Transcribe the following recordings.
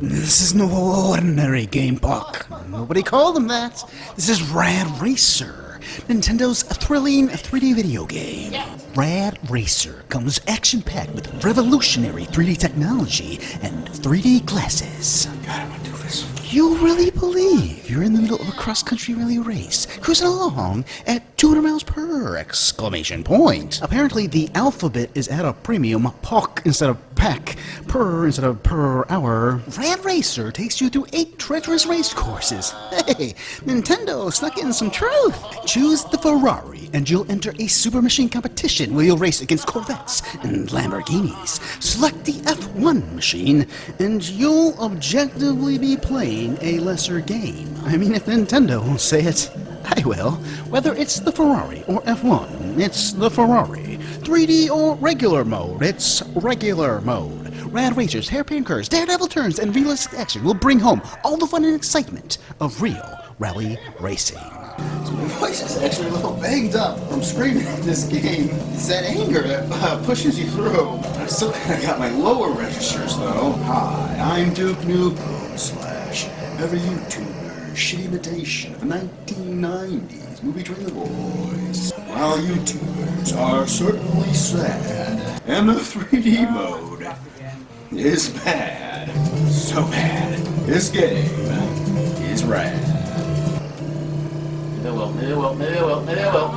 This is no ordinary game, Buck. Nobody called him that. This is Rad Racer, Nintendo's thrilling 3D video game. Rad Racer comes action-packed with revolutionary 3D technology and 3D glasses. God, I'm gonna do this. You really believe you're in the middle of a cross-country rally race, cruising along at 200 miles per hour, exclamation point. Apparently, the alphabet is at a premium, POC instead of PEC, per instead of per hour. Rad Racer takes you through 8 treacherous race courses. Hey, Nintendo snuck in some truth. Choose the Ferrari, and you'll enter a super machine competition where you'll race against Corvettes and Lamborghinis. Select the F1 machine, and you'll objectively be playing a lesser game. I mean, if Nintendo won't say it, I will. Whether it's the Ferrari or F1, it's the Ferrari. 3D or regular mode, it's regular mode. Rad Racers, hairpin curves, daredevil turns, and realistic action will bring home all the fun and excitement of real rally racing. So my voice is actually a little banged up from screaming at this game. It's that anger that pushes you through. I still kind of got my lower registers though. Hi, I'm Duke Noob slash every YouTuber shitty imitation of the 1990s movie trailer boys. While YouTubers are certainly sad, and the 3D mode is bad. So bad. This game is rad. Maybe I will.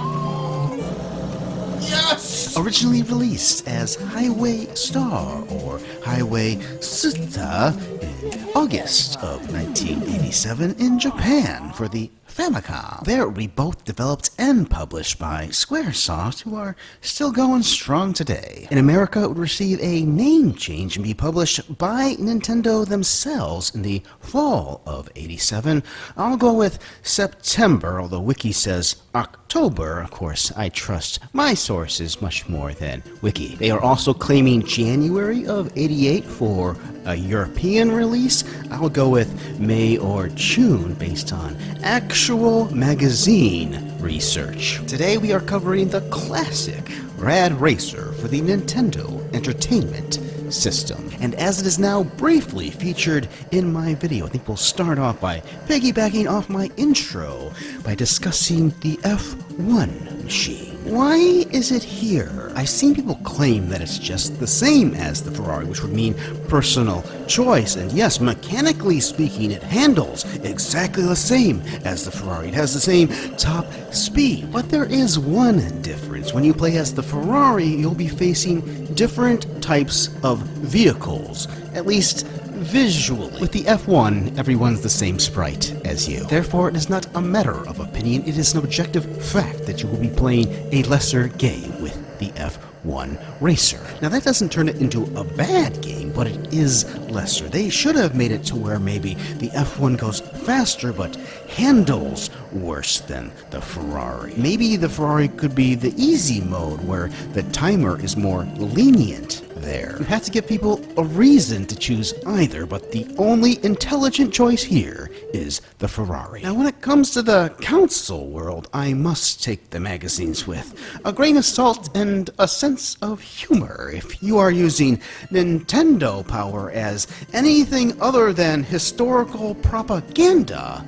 Yes! Originally released as Highway Star or Highway Suta in August of 1987 in Japan for the Famicom. There will be both developed and published by Squaresoft, who are still going strong today. In America, it would receive a name change and be published by Nintendo themselves in the fall of '87. I'll go with September, although Wiki says October. Of course, I trust my sources much more than Wiki. They are also claiming January of '88 for a European release. I'll go with May or June based on actual magazine research. Today we are covering the classic Rad Racer for the Nintendo Entertainment System. And as it is now briefly featured in my video, I think we'll start off by piggybacking off my intro by discussing the F1 machine. Why is it here? I've seen people claim that it's just the same as the Ferrari, which would mean personal choice. And yes, mechanically speaking, it handles exactly the same as the Ferrari. It has the same top speed. But there is one difference. When you play as the Ferrari, you'll be facing different types of vehicles, at least visually. With the F1, everyone's the same sprite as you. Therefore, it is not a matter of opinion, it is an objective fact that you will be playing a lesser game with the F1 Racer. Now that doesn't turn it into a bad game, but it is lesser. They should have made it to where maybe the F1 goes faster, but handles worse than the Ferrari. Maybe the Ferrari could be the easy mode, where the timer is more lenient there. You have to give people a reason to choose either, but the only intelligent choice here is the Ferrari. Now, when it comes to the console world, I must take the magazines with a grain of salt and a sense of humor. If you are using Nintendo power as anything other than historical propaganda,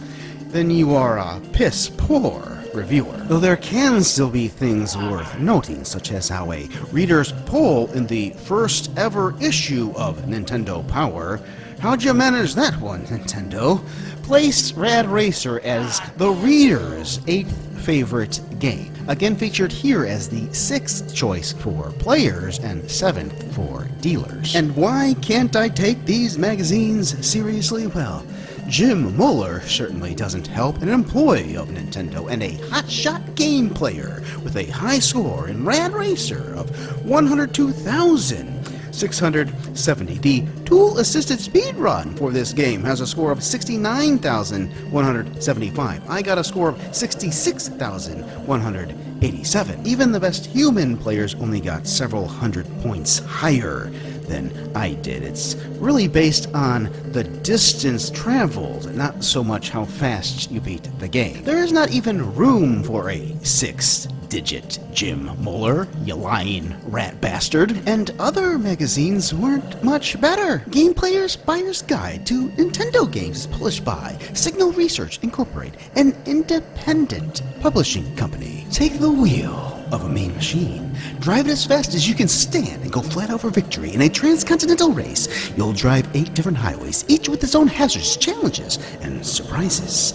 then you are a piss-poor reviewer. Though there can still be things worth noting, such as how a reader's poll in the first ever issue of Nintendo Power, how'd you manage that one, Nintendo, placed Rad Racer as the reader's 8th favorite game. Again featured here as the 6th choice for players and 7th for dealers. And why can't I take these magazines seriously? Well, Jim Muller certainly doesn't help, an employee of Nintendo and a hotshot game player with a high score in Rad Racer of 102,670. The tool-assisted speedrun for this game has a score of 69,175. I got a score of 66,187. Even the best human players only got several hundred points higher than I did. It's really based on the distance traveled, not so much how fast you beat the game. There is not even room for a 6th Digit, Jim Moeller, you lying rat bastard, and other magazines weren't much better. Game Player's Buyer's Guide to Nintendo Games is published by Signal Research Incorporated, an independent publishing company. Take the wheel of a main machine, drive it as fast as you can stand, and go flat out for victory in a transcontinental race. You'll drive 8 different highways, each with its own hazards, challenges, and surprises.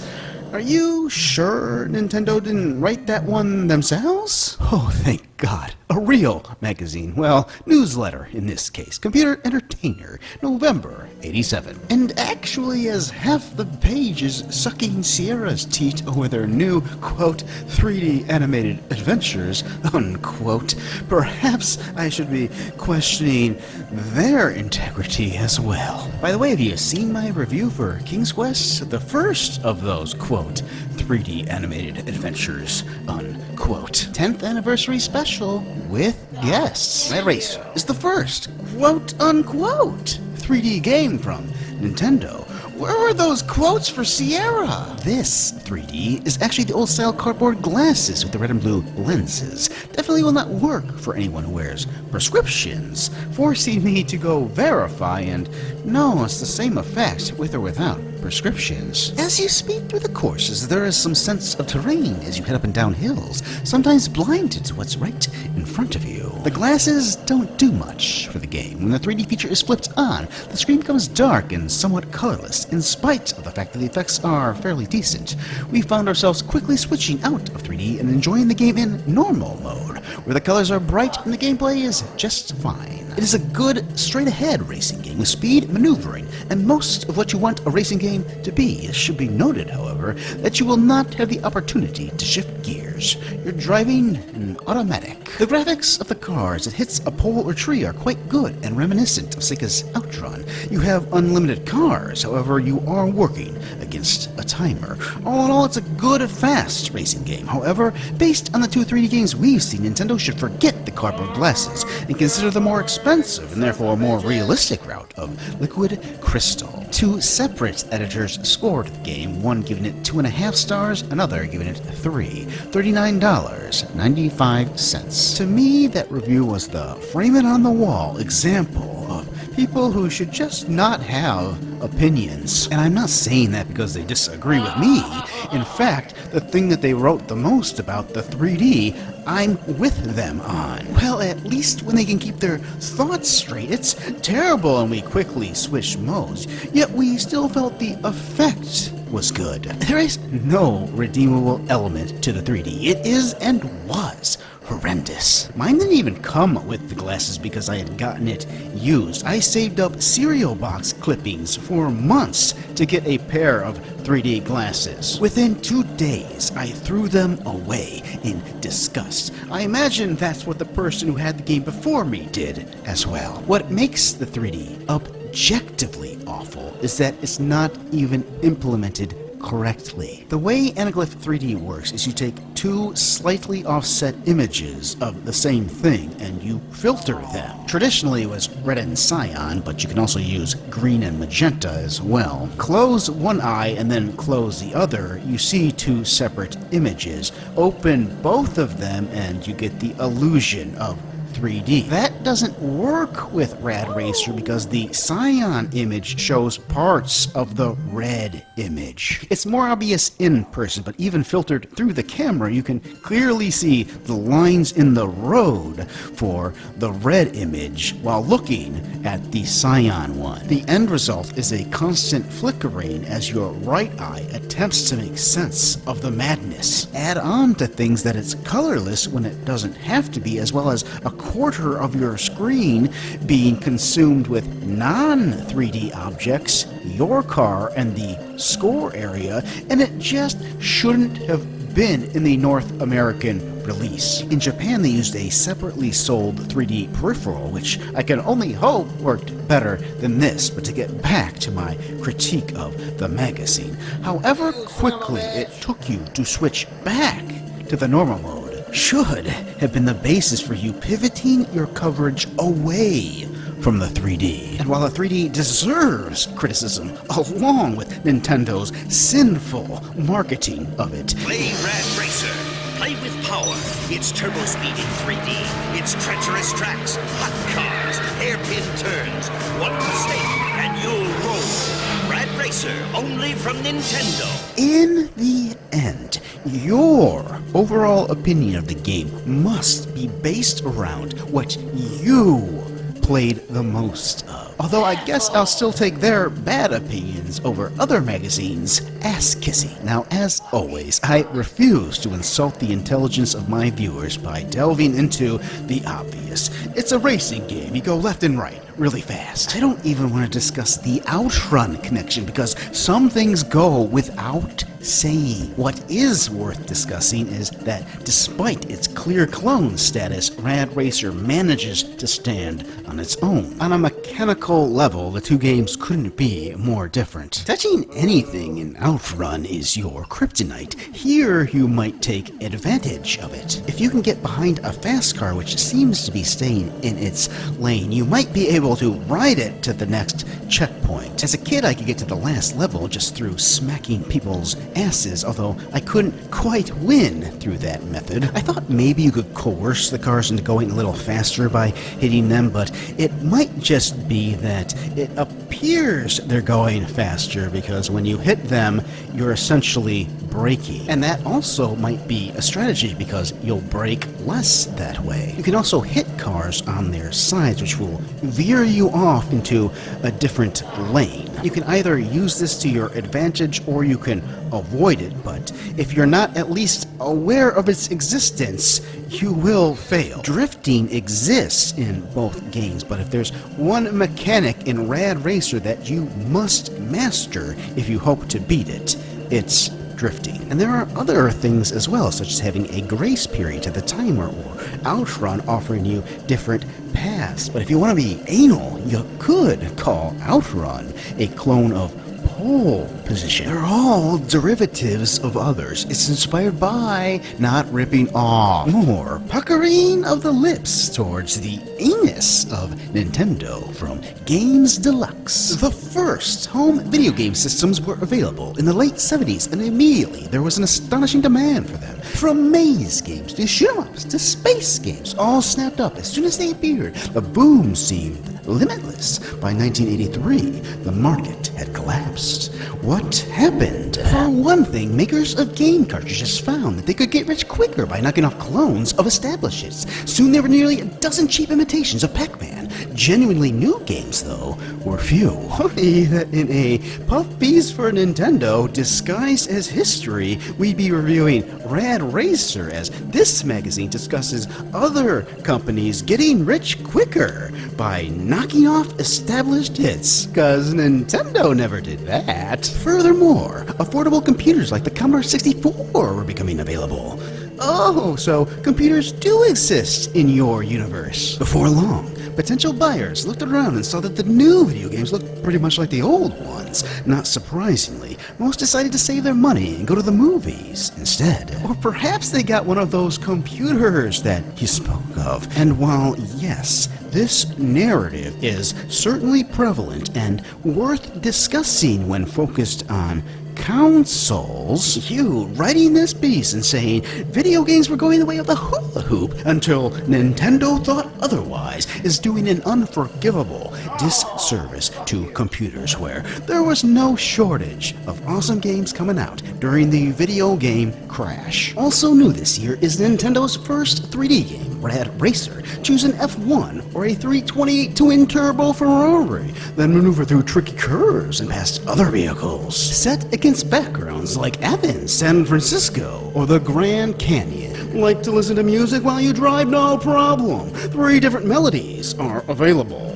Are you sure Nintendo didn't write that one themselves? Oh, thank God. A real magazine. Well, newsletter in this case. Computer Entertainer, November 87. And actually has half the pages sucking Sierra's teat over their new, quote, 3D animated adventures, unquote. Perhaps I should be questioning their integrity as well. By the way, have you seen my review for King's Quest? The first of those, quote, 3D animated adventures, unquote. 10th anniversary special with guests. Red Racer is the first, quote, unquote, 3D game from Nintendo. Where were those quotes for Sierra? This 3D is actually the old-style cardboard glasses with the red and blue lenses. Definitely will not work for anyone who wears prescriptions, forcing me to go verify, and no, it's the same effect with or without prescriptions. As you speed through the courses, there is some sense of terrain as you head up and down hills, sometimes blinded to what's right in front of you. The glasses don't do much for the game. When the 3D feature is flipped on, the screen becomes dark and somewhat colorless, in spite of the fact that the effects are fairly decent. We found ourselves quickly switching out of 3D and enjoying the game in normal mode, where the colors are bright and the gameplay is just fine. It is a good, straight-ahead racing game with speed, maneuvering, and most of what you want a racing game to be. It should be noted, however, that you will not have the opportunity to shift gears. You're driving an automatic. The graphics of the cars that hits a pole or tree are quite good and reminiscent of Sega's Outrun. You have unlimited cars, however, you are working against a timer. All in all, it's a good, fast racing game. However, based on the 2 3D games we've seen, Nintendo should forget the cardboard glasses and consider the more expensive and therefore more realistic route of liquid crystal. 2 separate editors scored the game, one giving it 2.5 stars, another giving it 3. $39.95. To me, that review was the frame-it-on-the-wall example of people who should just not have opinions. And I'm not saying that because they disagree with me. In fact, the thing that they wrote the most about, the 3D, I'm with them on. Well, at least when they can keep their thoughts straight. It's terrible and we quickly switch modes, yet we still felt the effect was good. There is no redeemable element to the 3D. It is and was horrendous. Mine didn't even come with the glasses because I had gotten it used. I saved up cereal box clippings for months to get a pair of 3D glasses. Within 2 days, I threw them away in disgust. I imagine that's what the person who had the game before me did as well. What makes the 3D objectively awful is that it's not even implemented correctly. The way Anaglyph 3D works is you take 2 slightly offset images of the same thing and you filter them. Traditionally it was red and cyan, but you can also use green and magenta as well. Close one eye and then close the other, you see 2 separate images. Open both of them and you get the illusion of 3D. That doesn't work with Rad Racer because the cyan image shows parts of the red image. It's more obvious in person, but even filtered through the camera, you can clearly see the lines in the road for the red image while looking at the cyan one. The end result is a constant flickering as your right eye attempts to make sense of the madness. Add on to things that it's colorless when it doesn't have to be, as well as a quarter of your screen being consumed with non-3D objects, your car, and the score area, and it just shouldn't have been in the North American release. In Japan, they used a separately sold 3D peripheral, which I can only hope worked better than this. But to get back to my critique of the magazine, however quickly it took you to switch back to the normal mode should have been the basis for you pivoting your coverage away from the 3D. And while the 3D deserves criticism, along with Nintendo's sinful marketing of it, Play Rad Racer. Play with power. It's turbo speed in 3D. It's treacherous tracks, hot cars, hairpin turns. One mistake and you'll roll. Rad Racer, only from Nintendo. In the end, your overall opinion of the game must be based around what you played the most of. Although I guess I'll still take their bad opinions over other magazines' ass-kissing. Now, as always, I refuse to insult the intelligence of my viewers by delving into the obvious. It's a racing game. You go left and right really fast. I don't even want to discuss the outrun connection because some things go without saying. What is worth discussing is that despite its clear clone status, Rad Racer manages to stand on its own. On a mechanical level, the two games couldn't be more different. Touching anything in Outrun is your kryptonite. Here, you might take advantage of it. If you can get behind a fast car which seems to be staying in its lane, you might be able to ride it to the next checkpoint. As a kid, I could get to the last level just through smacking people's asses, although I couldn't quite win through that method. I thought maybe you could coerce the cars into going a little faster by hitting them, but it might just be that it appears they're going faster because when you hit them, you're essentially braking. And that also might be a strategy because you'll brake less that way. You can also hit cars on their sides, which will veer you off into a different lane. You can either use this to your advantage or you can avoid it, but if you're not at least aware of its existence, you will fail. Drifting exists in both games, but if there's one mechanic in Rad Racer that you must master if you hope to beat it, it's drifting. And there are other things as well, such as having a grace period to the timer or Outrun offering you different paths. But if you want to be anal, you could call Outrun a clone of pole position. They're all derivatives of others. It's inspired by, not ripping off. More puckering of the lips towards the anus of Nintendo from Games Deluxe. The first home video game systems were available in the late 70s, and immediately there was an astonishing demand for them. From maze games to shoot-'em-ups to space games, all snapped up as soon as they appeared. The boom seemed limitless. By 1983, the market had collapsed. What happened? For one thing, makers of game cartridges found that they could get rich quicker by knocking off clones of established hits. Soon there were nearly a dozen cheap imitations of Pac-Man. Genuinely new games, though, were few. Funny that in a puff piece for Nintendo disguised as history, we'd be reviewing Rad Racer, as this magazine discusses other companies getting rich quicker by knocking off established hits, cause Nintendo never did that. Furthermore, affordable computers like the Commodore 64 were becoming available. Oh, so computers do exist in your universe. Before long, potential buyers looked around and saw that the new video games looked pretty much like the old ones. Not surprisingly, most decided to save their money and go to the movies instead. Or perhaps they got one of those computers that you spoke of. And while, yes, this narrative is certainly prevalent and worth discussing when focused on consoles, you writing this piece and saying video games were going the way of the hula hoop until Nintendo thought otherwise is doing an unforgivable disservice to computers, where there was no shortage of awesome games coming out during the video game crash. Also new this year is Nintendo's first 3D game, Rad Racer. Choose an F1 or a 328 twin-turbo Ferrari, then maneuver through tricky curves and past other vehicles. Set against backgrounds like Athens, San Francisco, or the Grand Canyon. Like to listen to music while you drive? No problem. 3 different melodies are available.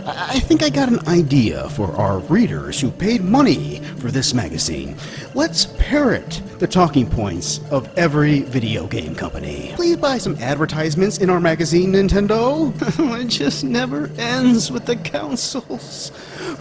I think I got an idea for our readers who paid money for this magazine. Let's parrot the talking points of every video game company. Please buy some advertisements in our magazine, Nintendo. It just never ends with the consoles.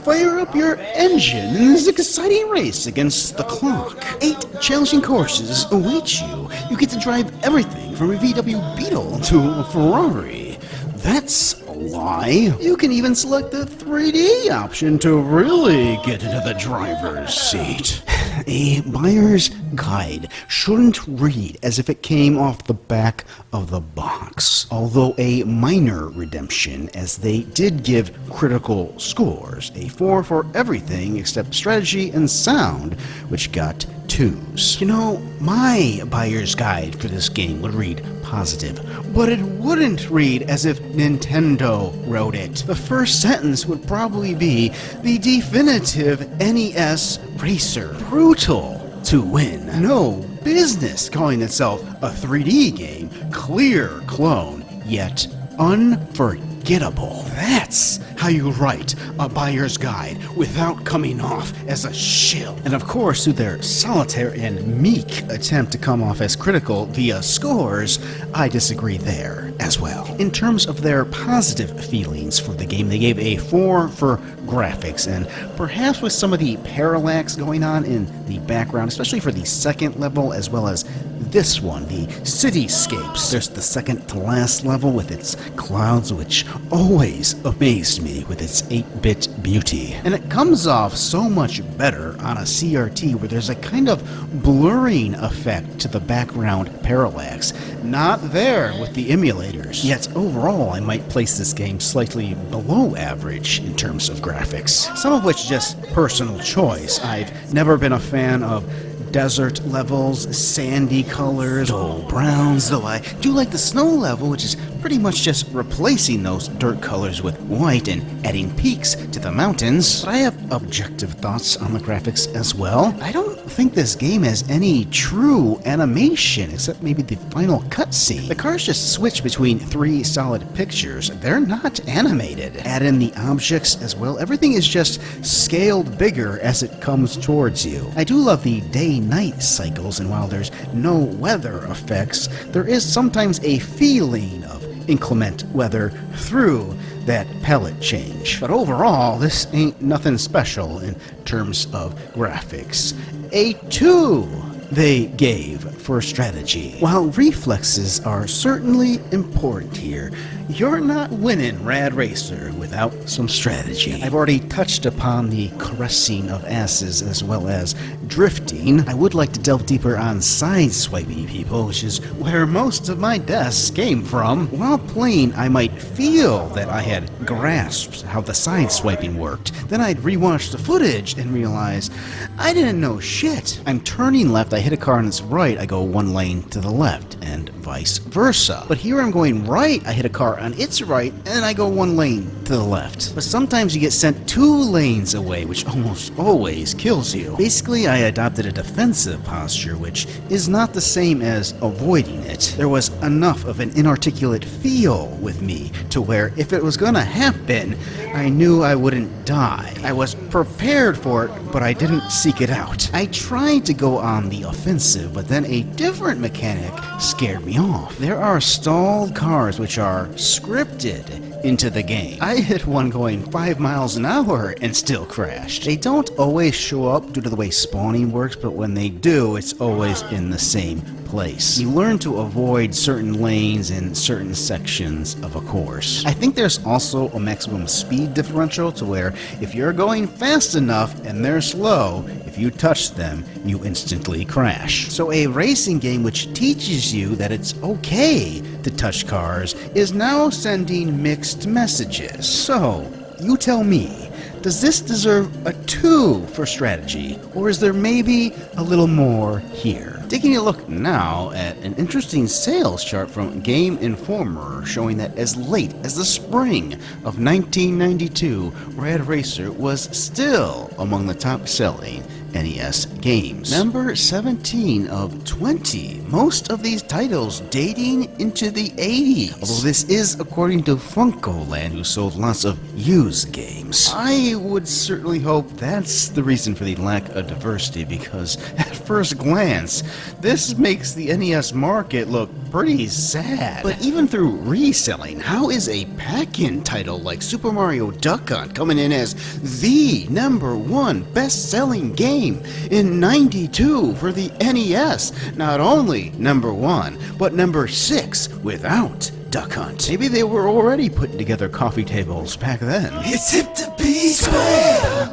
Fire up your engine in this exciting race against the clock. 8 challenging courses await you. You get to drive everything from a VW Beetle to a Ferrari. That's a lie. You can even select the 3D option to really get into the driver's seat. A buyer's guide shouldn't read as if it came off the back of the box, although a minor redemption, as they did give critical scores, a 4 for everything except strategy and sound, which got 2s. You know, my buyer's guide for this game would read positive, but it wouldn't read as if Nintendo wrote it. The first sentence would probably be the definitive NES racer. Brutal to win. No business calling itself a 3D game. Clear clone, yet unforgettable. That's how you write a buyer's guide without coming off as a shill. And of course, through their solitary and meek attempt to come off as critical via scores, I disagree there as well. In terms of their positive feelings for the game, they gave a 4 for graphics, and perhaps with some of the parallax going on in the background, especially for the second level as well as this one, the cityscapes. There's the second to last level with its clouds, which always amazed me with its 8-bit beauty. And it comes off so much better on a CRT where there's a kind of blurring effect to the background parallax. Not there with the emulators. Yet overall, I might place this game slightly below average in terms of graphics. Some of which just personal choice. I've never been a fan of desert levels, sandy colors, dull browns, though I do like the snow level, which is pretty much just replacing those dirt colors with white and adding peaks to the mountains. But I have objective thoughts on the graphics as well. I don't think this game has any true animation, except maybe the final cutscene. The cars just switch between 3 solid pictures. They're not animated. Add in the objects as well. Everything is just scaled bigger as it comes towards you. I do love the day-night cycles, and while there's no weather effects, there is sometimes a feeling of inclement weather through that palette change. But overall, this ain't nothing special in terms of graphics. A 2 they gave for strategy. While reflexes are certainly important here, you're not winning Rad Racer without some strategy. I've already touched upon the caressing of asses as well as drifting. I would like to delve deeper on sideswiping people, which is where most of my deaths came from. While playing, I might feel that I had grasped how the sideswiping worked. Then I'd rewatch the footage and realize I didn't know shit. I'm turning left, I hit a car on its right, I go 1 lane to the left, and vice versa. But here I'm going right, I hit a car on its right, and I go 1 lane to the left. But sometimes you get sent 2 lanes away, which almost always kills you. Basically, I adopted a defensive posture, which is not the same as avoiding it. There was enough of an inarticulate feel with me to where if it was gonna happen, I knew I wouldn't die. I was prepared for it, but I didn't seek it out. I tried to go on the offensive, but then a different mechanic scared me off. There are stalled cars which are scripted into the game. I hit one going 5 miles an hour and still crashed. They don't always show up due to the way spawning works, but when they do, it's always in the same place. You learn to avoid certain lanes in certain sections of a course. I think there's also a maximum speed differential to where if you're going fast enough and they're slow, if you touch them, you instantly crash. So a racing game which teaches you that it's okay to touch cars is now sending mixed messages. So, you tell me, does this deserve a 2 for strategy, or is there maybe a little more here? Taking a look now at an interesting sales chart from Game Informer showing that as late as the spring of 1992, Rad Racer was still among the top-selling NES games. Number 17 of 20. Most of these titles dating into the 80s. Although this is according to Funkoland, who sold lots of used games. I would certainly hope that's the reason for the lack of diversity, because at first glance, this makes the NES market look pretty sad. But even through reselling, how is a pack-in title like Super Mario Duck Hunt coming in as the #1 best-selling game in '92 for the NES? Not only #1, but #6 without Duck Hunt. Maybe they were already putting together coffee tables back then. It's hip to be square.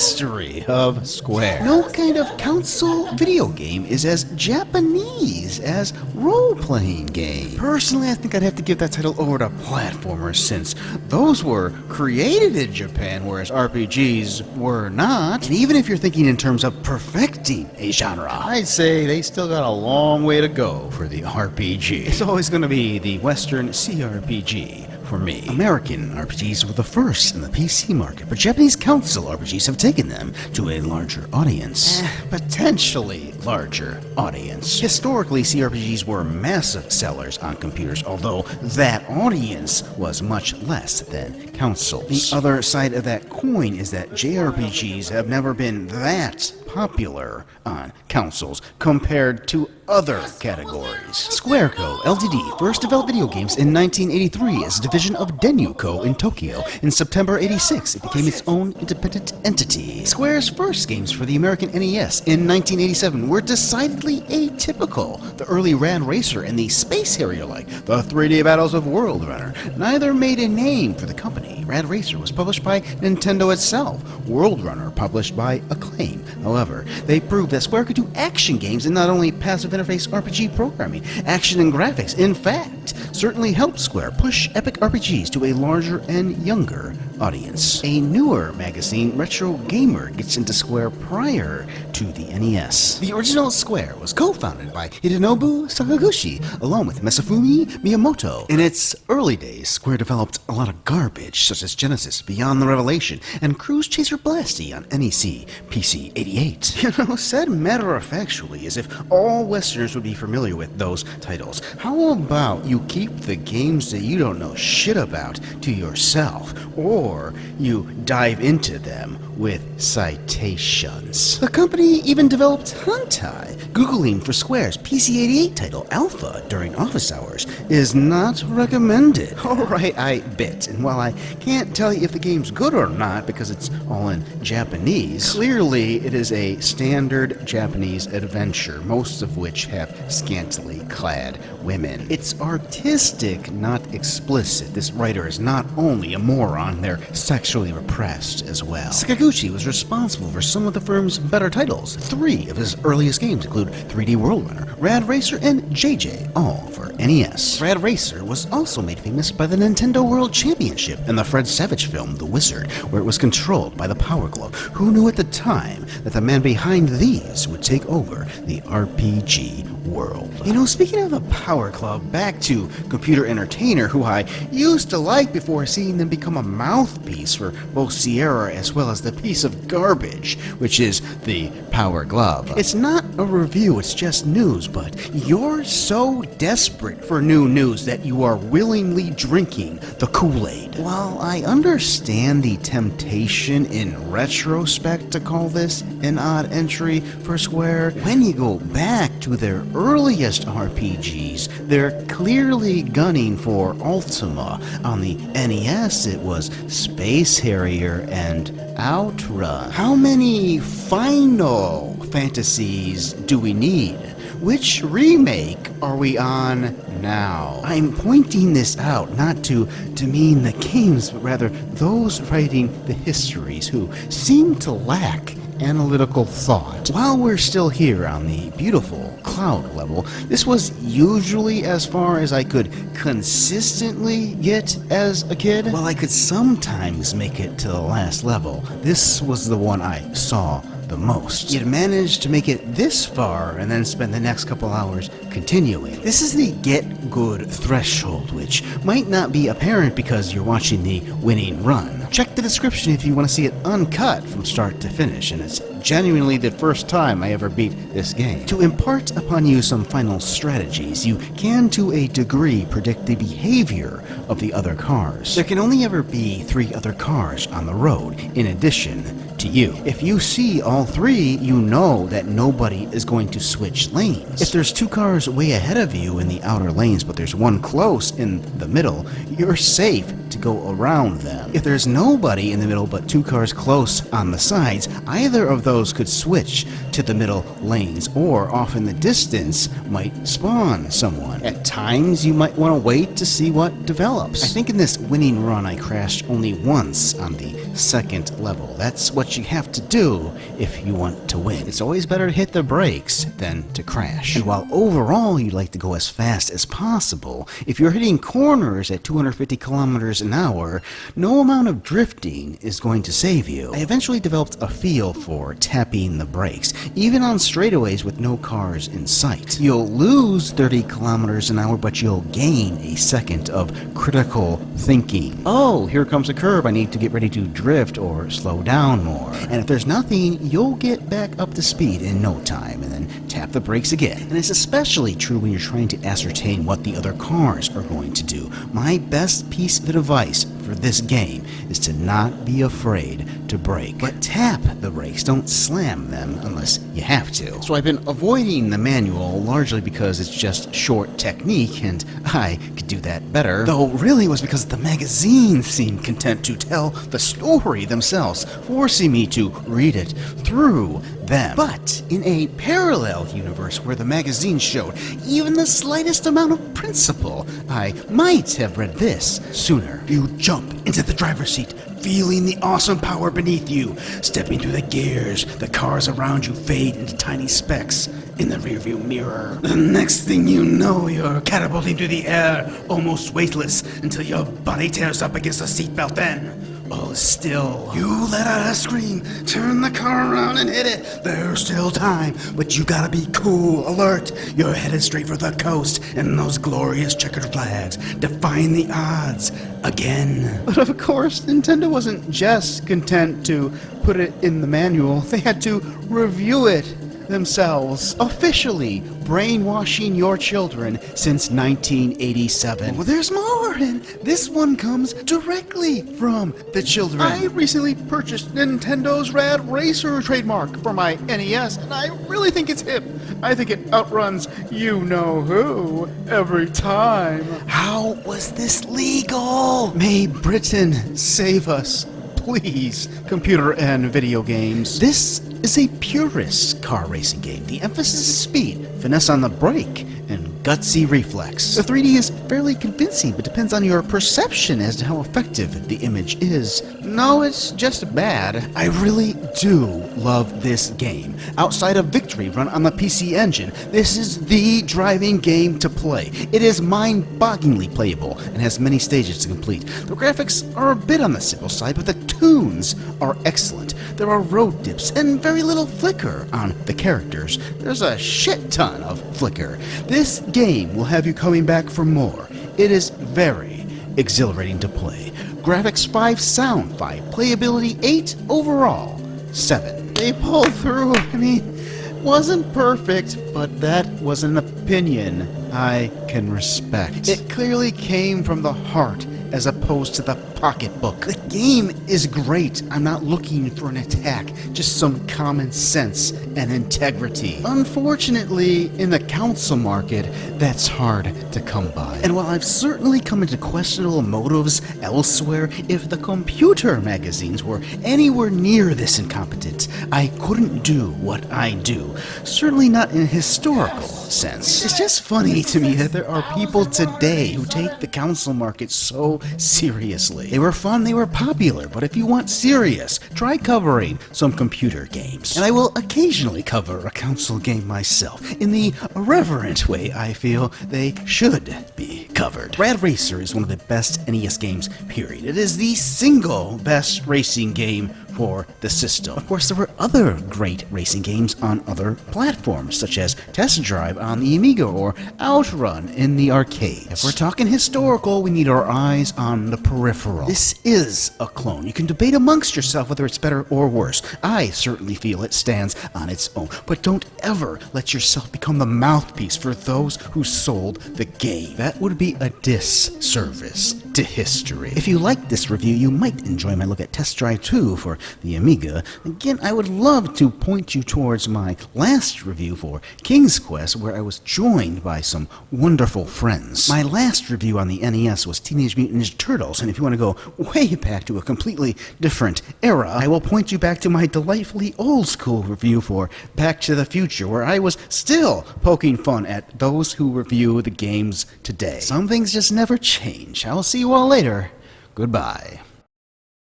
history of Square. No kind of console video game is as Japanese as role-playing game. Personally, I think I'd have to give that title over to platformers, since those were created in Japan, whereas RPGs were not. And even if you're thinking in terms of perfecting a genre, I'd say they still got a long way to go for the RPG. It's always going to be the Western CRPG for me. American RPGs were the first in the PC market, but Japanese console RPGs have taken them to a larger audience. Potentially larger audience. Historically, CRPGs were massive sellers on computers, although that audience was much less than consoles. The other side of that coin is that JRPGs have never been that popular on consoles compared to other categories. Square Co., Ltd. first developed video games in 1983 as a division of Denyu Co. in Tokyo. In September '86, it became its own independent entity. Square's first games for the American NES in 1987 were decidedly atypical. The early Rad Racer and the Space Harrier-like The 3D Battles of World Runner neither made a name for the company. Rad Racer was published by Nintendo itself, World Runner published by Acclaim. However, they proved that Square could do action games and not only passive interface RPG programming. Action and graphics, in fact, certainly helped Square push epic RPGs to a larger and younger audience. A newer magazine, Retro Gamer, gets into Square prior to the NES. The original Square was co-founded by Hidenobu Sakaguchi, along with Masafumi Miyamoto. In its early days, Square developed a lot of garbage, such as Genesis, Beyond the Revelation, and Cruise Chaser Blasty on NEC PC 88. You know, said matter-of-factually, as if all Westerners would be familiar with those titles. How about you keep the games that you don't know shit about to yourself, or you dive into them with citations? The company even developed hentai. Googling for Square's PC-88 title Alpha during office hours is not recommended. Alright, I bit, and while I can't tell you if the game's good or not because it's all in Japanese, clearly it is a standard Japanese adventure, most of which have scantily clad women. It's artistic, not explicit. This writer is not only a moron, they're sexually repressed as well. Sakaguchi was responsible for some of the firm's better titles. 3 of his earliest games include 3D World Runner, Rad Racer, and JJ, all for NES. Rad Racer was also made famous by the Nintendo World Championship and the Fred Savage film The Wizard, where it was controlled by the Power Glove. Who knew at the time that the man behind these would take over the RPG world? You know, speaking of the Power Glove, back to Computer Entertainer, who I used to like before seeing them become a mouthpiece for both Sierra as well as the piece of garbage, which is the Power Glove. It's not a review, it's just news, but you're so desperate for new news that you are willingly drinking the Kool-Aid. While I understand the temptation in retrospect to call this an odd entry for Square, when you go back to their earliest RPGs, they're clearly gunning for Ultima. On the NES, it was Space Harrier and Outrun. How many Final Fantasies do we need? Which remake are we on now? I'm pointing this out not to demean the games, but rather those writing the histories who seem to lack analytical thought. While we're still here on the beautiful cloud level, this was usually as far as I could consistently get as a kid. While I could sometimes make it to the last level, this was the one I saw the most. You'd managed to make it this far and then spend the next couple hours continuing. This is the get good threshold, which might not be apparent because you're watching the winning run. Check the description if you want to see it uncut from start to finish, and it's genuinely the first time I ever beat this game. To impart upon you some final strategies, you can to a degree predict the behavior of the other cars. There can only ever be 3 other cars on the road, in addition to you. If you see all 3, you know that nobody is going to switch lanes. If there's 2 cars way ahead of you in the outer lanes, but there's 1 close in the middle, you're safe to go around them. If there's nobody in the middle but 2 cars close on the sides, either of those could switch to the middle lanes, or off in the distance might spawn someone. At times, you might want to wait to see what develops. I think in this winning run I crashed only once on the second level. That's what you have to do if you want to win. It's always better to hit the brakes than to crash. And while overall you'd like to go as fast as possible, if you're hitting corners at 250 kilometers an hour, no amount of drifting is going to save you. I eventually developed a feel for tapping the brakes, even on straightaways with no cars in sight. You'll lose 30 kilometers an hour, but you'll gain a second of critical thinking. Oh, here comes a curve, I need to get ready to drift or slow down more. And if there's nothing, you'll get back up to speed in no time, and then tap the brakes again. And it's especially true when you're trying to ascertain what the other cars are going to do. My best piece of advice for this game is to not be afraid to brake, but tap the brakes, don't slam them unless you have to. So I've been avoiding the manual largely because it's just short technique and I could do that better, though really it was because the magazines seemed content to tell the story themselves, forcing me to read it through them. But in a parallel universe where the magazine showed even the slightest amount of principle, I might have read this sooner. You jump into the driver's seat, feeling the awesome power beneath you. Stepping through the gears, the cars around you fade into tiny specks in the rearview mirror. The next thing you know, you're catapulting through the air, almost weightless, until your body tears up against the seatbelt. Then all is still. You let out a scream, turn the car around and hit it. There's still time, but you gotta be cool, alert. You're headed straight for the coast, and those glorious checkered flags defying the odds again. But of course, Nintendo wasn't just content to put it in the manual. They had to review it themselves, officially brainwashing your children since 1987. Well, there's more, and this one comes directly from the children. I recently purchased Nintendo's Rad Racer trademark for my NES, and I really think it's hip. I think it outruns you-know-who every time. How was this legal? May Britain save us, please, computer and video games. This is a purist car racing game. The emphasis is speed, finesse on the brake, and gutsy reflex. The 3D is fairly convincing, but depends on your perception as to how effective the image is. No, it's just bad. I really do love this game. Outside of Victory, run on the PC Engine, this is the driving game to play. It is mind-bogglingly playable and has many stages to complete. The graphics are a bit on the simple side, but the tunes are excellent. There are road dips and very little flicker on the characters. There's a shit ton of flicker. This game will have you coming back for more. It is very exhilarating to play. Graphics 5, sound 5, playability 8, overall 7. They pulled through. I mean, wasn't perfect, but that was an opinion I can respect. It clearly came from the heart as opposed to the pocketbook. The game is great. I'm not looking for an attack, just some common sense and integrity. Unfortunately, in the console market, that's hard to come by. And while I've certainly come into questionable motives elsewhere, if the computer magazines were anywhere near this incompetent, I couldn't do what I do. Certainly not in a historical sense. It's just funny to me that there are people today who take the console market so seriously. They were fun, they were popular, but if you want serious, try covering some computer games. And I will occasionally cover a console game myself, in the irreverent way I feel they should be covered. Rad Racer is one of the best NES games, period. It is the single best racing game for the system. Of course, there were other great racing games on other platforms, such as Test Drive on the Amiga or Outrun in the arcades. If we're talking historical, we need our eyes on the peripheral. This is a clone. You can debate amongst yourself whether it's better or worse. I certainly feel it stands on its own, but don't ever let yourself become the mouthpiece for those who sold the game. That would be a disservice to history. If you like this review, you might enjoy my look at Test Drive 2 for the Amiga. Again, I would love to point you towards my last review for King's Quest, where I was joined by some wonderful friends. My last review on the NES was Teenage Mutant Ninja Turtles, and if you want to go way back to a completely different era, I will point you back to my delightfully old school review for Back to the Future, where I was still poking fun at those who review the games today. Some things just never change. I'll see you all later. Goodbye.